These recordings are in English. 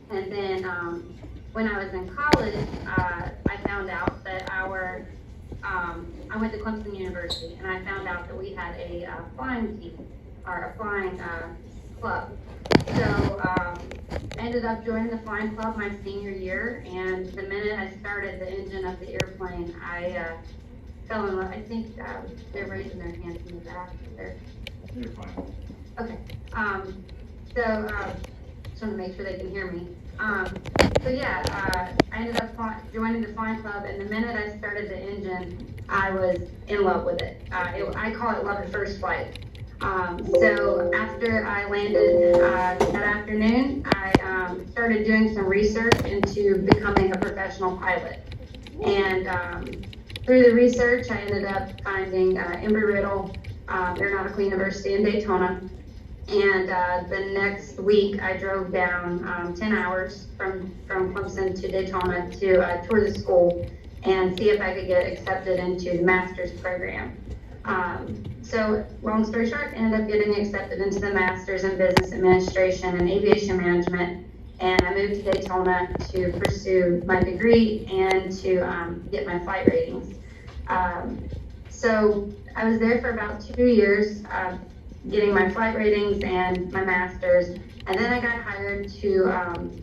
And then when I was in college, I found out that I went to Clemson University, and I found out that we had a flying team, or a flying club. So I ended up joining the flying club my senior year, and the minute I started the engine of the airplane, I fell in love. I think they're raising their hands in the back. You're fine. Okay. So just want to make sure they can hear me. So yeah, I ended up joining the flying club, and the minute I started the engine, I was in love with it. I call it love at first flight. So after I landed that afternoon, I started doing some research into becoming a professional pilot. And through the research, I ended up finding Embry-Riddle Aeronautical University in Daytona. And the next week, I drove down 10 hours from Clemson to Daytona to tour the school and see if I could get accepted into the master's program. So long story short, ended up getting accepted into the master's in business administration and aviation management. And I moved to Daytona to pursue my degree and to get my flight ratings. So I was there for about 2 years, getting my flight ratings and my master's. And then I got hired to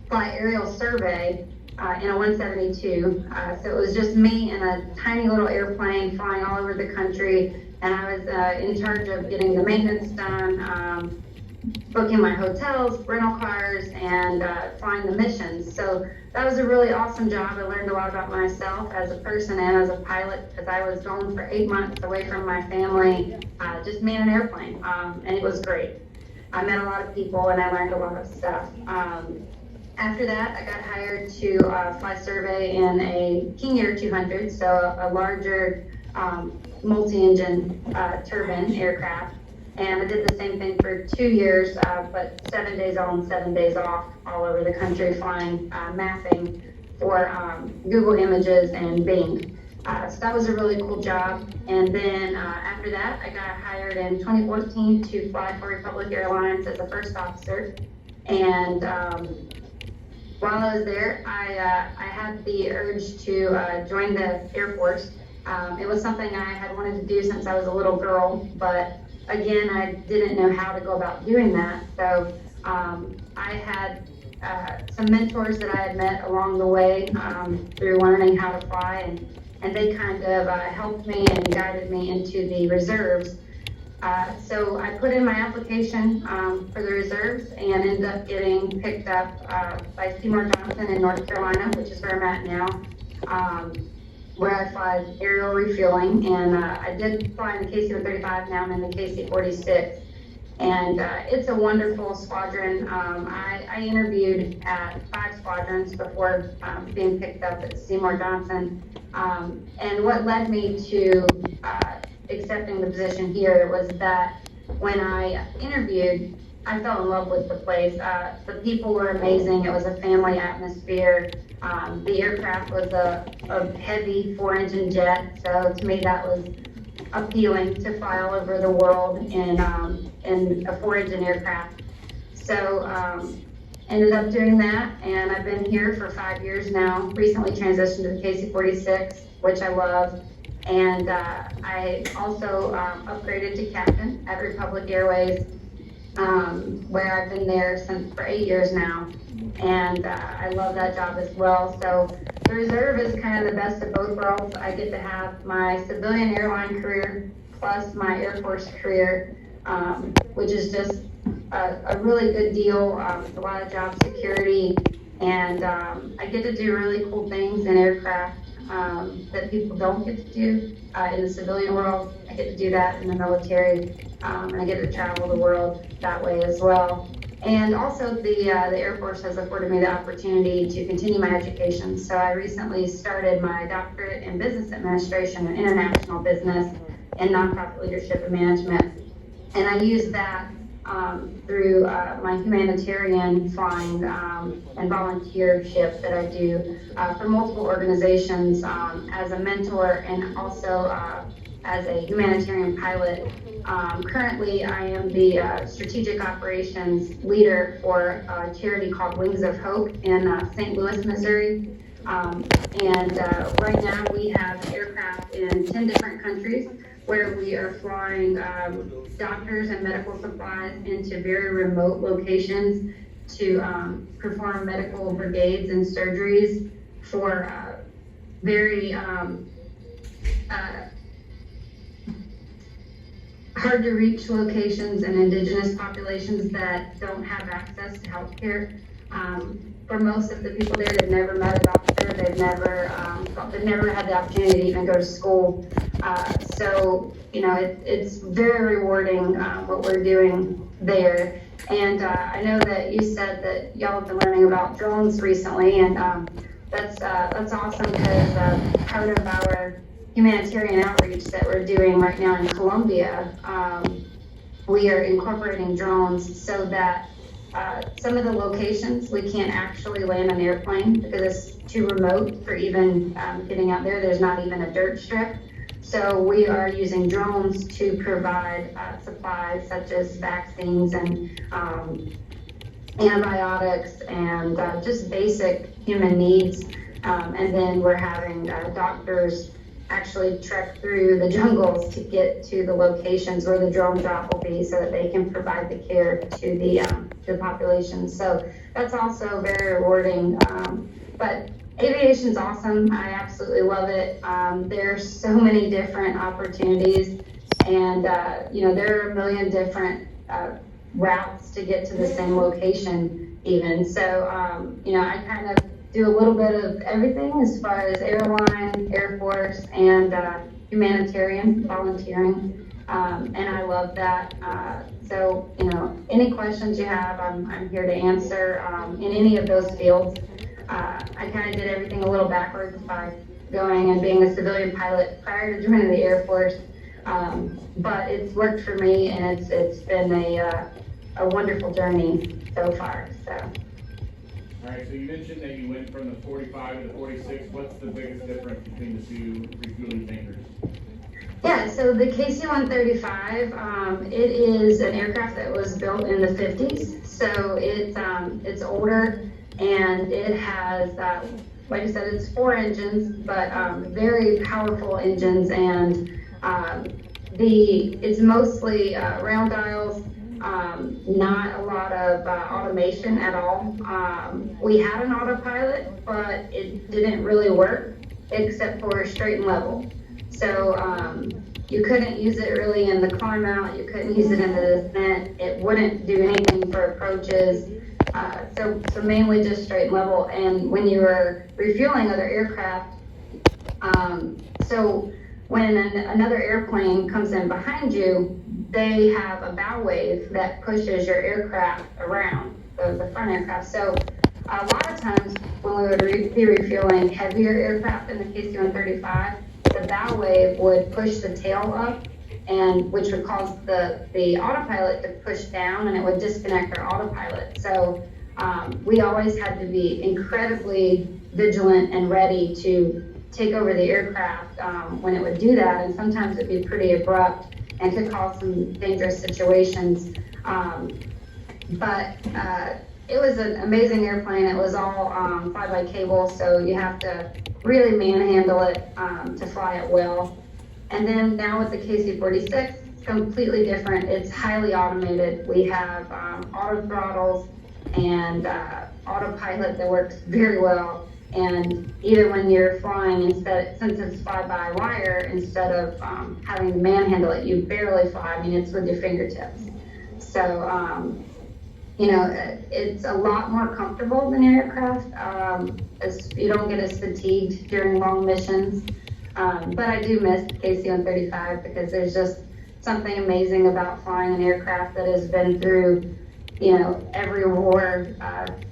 fly aerial survey in a 172. So it was just me in a tiny little airplane flying all over the country. And I was in charge of getting the maintenance done, booking my hotels, rental cars, and flying the missions. So that was a really awesome job. I learned a lot about myself as a person and as a pilot, because I was gone for 8 months away from my family, just me in an airplane, and it was great. I met a lot of people and I learned a lot of stuff. After that, I got hired to fly survey in a King Air 200, so a larger multi-engine turbine aircraft. And I did the same thing for 2 years, but 7 days on, 7 days off, all over the country, flying mapping for Google Images and Bing. So that was a really cool job. And then after that, I got hired in 2014 to fly for Republic Airlines as a first officer. And while I was there, I had the urge to join the Air Force. It was something I had wanted to do since I was a little girl, but again, I didn't know how to go about doing that. So I had some mentors that I had met along the way through learning how to fly, and they kind of helped me and guided me into the reserves. So I put in my application for the reserves and ended up getting picked up by Seymour Johnson in North Carolina, which is where I'm at now, where I fly aerial refueling. And I did fly in the KC-135, now I'm in the KC-46. And it's a wonderful squadron. I interviewed at 5 squadrons before being picked up at Seymour Johnson. And what led me to accepting the position here was that when I interviewed, I fell in love with the place. The people were amazing. It was a family atmosphere. The aircraft was a heavy 4-engine jet, so to me that was appealing to fly all over the world in a 4-engine aircraft. So ended up doing that, and I've been here for 5 years now. Recently transitioned to the KC-46, which I love. And I also upgraded to captain at Republic Airways, where I've been there for 8 years now. And I love that job as well. So the reserve is kind of the best of both worlds. I get to have my civilian airline career plus my Air Force career, which is just a really good deal, a lot of job security. And I get to do really cool things in aircraft that people don't get to do in the civilian world. I get to do that in the military, and I get to travel the world that way as well. And also the Air Force has afforded me the opportunity to continue my education. So I recently started my doctorate in business administration and international business and nonprofit leadership and management. And I use that through my humanitarian flying and volunteership that I do for multiple organizations as a mentor, and also as a humanitarian pilot. Currently, I am the strategic operations leader for a charity called Wings of Hope in St. Louis, Missouri. Right now we have aircraft in 10 different countries where we are flying doctors and medical supplies into very remote locations to perform medical brigades and surgeries for very hard to reach locations and indigenous populations that don't have access to healthcare. For most of the people there, they've never met a doctor, they've never had the opportunity to even go to school. So, you know, it's very rewarding what we're doing there. And I know that you said that y'all have been learning about drones recently, and that's awesome because part of our humanitarian outreach that we're doing right now in Colombia, we are incorporating drones so that some of the locations we can't actually land an airplane because it's too remote for even getting out there. There's not even a dirt strip. So we are using drones to provide supplies such as vaccines and antibiotics and just basic human needs. And then we're having doctors actually trek through the jungles to get to the locations where the drone drop will be so that they can provide the care to the population. So that's also very rewarding. But aviation's awesome. I absolutely love it. There's so many different opportunities, and you know, there are a million different routes to get to the same location even. So you know, I kind of do a little bit of everything as far as airline, Air Force, and humanitarian volunteering, and I love that. So, you know, any questions you have, I'm here to answer in any of those fields. I kind of did everything a little backwards by going and being a civilian pilot prior to joining the Air Force, but it's worked for me, and it's been a wonderful journey so far. So. All right, so you mentioned that you went from the 45 to the 46. What's the biggest difference between the two refueling tankers? Yeah, so the KC-135, it is an aircraft that was built in the 50s. So it's older, and it has, like I said, it's 4 engines, but very powerful engines, and it's mostly round dials. Not a lot of automation at all. We had an autopilot, but it didn't really work except for straight and level. So you couldn't use it really in the climb out, you couldn't use it in the descent, it wouldn't do anything for approaches. So mainly just straight and level. And when you were refueling other aircraft, so when another airplane comes in behind you, they have a bow wave that pushes your aircraft around, the front aircraft. So a lot of times when we would be refueling heavier aircraft in the KC-135, the bow wave would push the tail up, and which would cause the autopilot to push down, and it would disconnect our autopilot. So we always had to be incredibly vigilant and ready to take over the aircraft when it would do that, and sometimes it'd be pretty abrupt and could cause some dangerous situations. But it was an amazing airplane. It was all fly by cable, so you have to really manhandle it to fly it well. And then now with the KC-46, it's completely different. It's highly automated. We have auto throttles and autopilot that works very well. And even when you're flying, since it's fly-by-wire, instead of having to manhandle it, you barely fly. I mean, it's with your fingertips. So, you know, it's a lot more comfortable than aircraft. You don't get as fatigued during long missions. But I do miss the KC-135 because there's just something amazing about flying an aircraft that has been through, you know, every war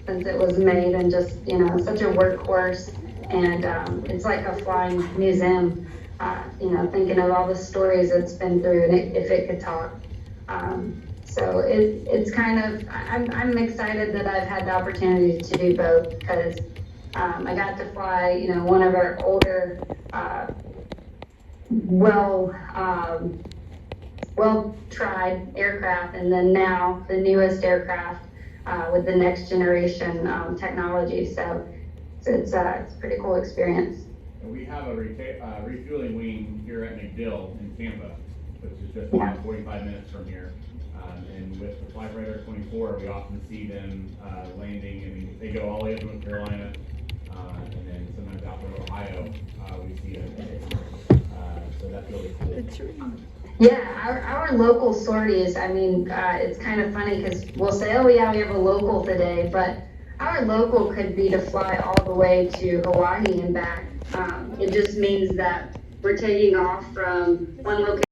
since it was made, and just, you know, such a workhorse. And it's like a flying museum, you know, thinking of all the stories it's been through, and if it could talk. So it's kind of, I'm excited that I've had the opportunity to do both, because I got to fly, you know, one of our older well tried aircraft, and then now the newest aircraft with the next generation technology. So it's a pretty cool experience. And we have a refueling wing here at MacDill in Tampa, which is just about 45 minutes from here. And with the Flyfighter 24, we often see them landing. I mean, they go all the way up to North Carolina, and then sometimes out to Ohio, we see them. So that's really cool. Yeah, our local sorties, I mean, it's kind of funny because we'll say, oh yeah, we have a local today, but our local could be to fly all the way to Hawaii and back. It just means that we're taking off from one location